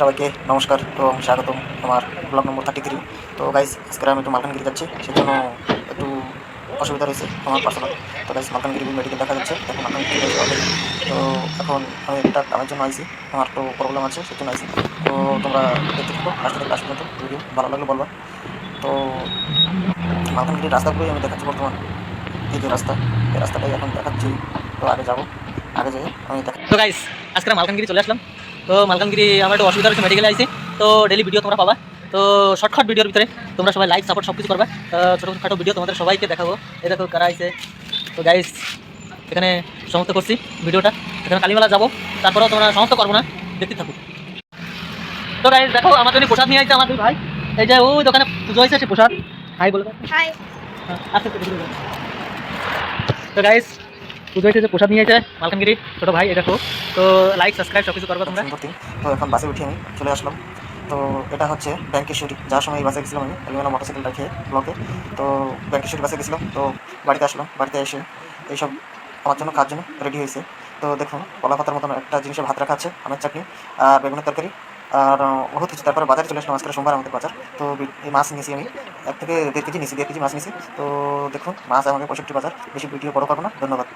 সবাইকে নমস্কার এবং স্বাগতম আমার ব্লগ নম্বর 33। তো গাইস আজকে আমি একটু মালকানগিরি যাচ্ছি, সেজন্য একটু অসুবিধা রয়েছে আমার পার্সোনাল। তো গাইস মালকানগিরি মেডিকেল দেখা যাচ্ছে, এখন মালকানগিরি চলে এসে অলরেডি। তো এখন আমি একটা কামের জন্য আইছি, আমার একটু প্রবলেম আছে সেজন্য আইছি। তো তোমরা দেখতে থাকো লাস্ট থেকে লাস্ট পর্যন্ত ভিডিও, ভালো লাগলে বলবা। তো মালকানগিরির রাস্তাগুলোই আমি দেখাচ্ছি বর্তমান। এই যে রাস্তা, এই রাস্তাটাই এখন দেখাচ্ছি। তো আগে যাবো, আগে যাই আমি দেখা। তো গাইস আজকে মালকানগিরি চলে আসলাম। তো মালকানগিরি আমার একটু অসুবিধা হচ্ছে, মেডিকেলে আইছি। তো ডেলি ভিডিও তোমরা পাবা। তো শর্টকাট ভিডিওর ভিতরে তোমরা সবাই লাইক সাপোর্ট সব কিছু করবা। ছোটোখাটো ভিডিও তোমাদের সবাইকে দেখাবো। এই দেখো কারা আইছে। তো গাইস এখানে সমাপ্ত করছি ভিডিওটা। এখানে কালীমেলা যাবো, তারপরেও তোমরা সমাপ্ত করবো না, দেখতে থাকো। তো গাইস দেখো আমার জন্য প্রসাদ নিয়ে আইছে আমার দুই ভাই। এই যে ওই দোকানে পুজো হয়েছে, সে প্রসাদ হাই বলে দাও। হাই। আচ্ছা তো গাইস পুজো হয়েছে, যে প্রসাদ নিয়ে আইছে মালকানগিরি ছোটো ভাই। এই দেখো। তো লাইক সাবস্ক্রাইব সব কিছু করবো তোমরা। সুন্দর দিন। তো এখন বাসে উঠে আমি চলে আসলাম। তো এটা হচ্ছে ব্যাংকেশ্বরী, যার সময় এই বাসে গেছিলাম আমি এলোমেলা মোটরসাইকেল রেখে ব্লকে। তো ব্যাংকেশ্বরী বাসে গেছিলাম, তো বাড়িতে আসলাম। বাড়িতে এসে এইসব আমার জন্য কাজ জন্য রেডি হয়েছে। তো দেখুন কলা পাতার মতন একটা জিনিসে ভাত রাখা আছে, আমের চাটনি আর বেগুনের তরকারি আর বহুত কিছু। তারপরে বাজারে চলে আসলাম, আজকে সোমবার আমাদের বাজার। তো এই মাছ নিয়েছি আমি 1 থেকে 1.5 কেজি নিয়েছি, 1.5 কেজি মাছ নিয়েছি। তো দেখুন মাছ আমাকে 65 বাজার। বেশি ভিডিও বড় করবো না, ধন্যবাদ।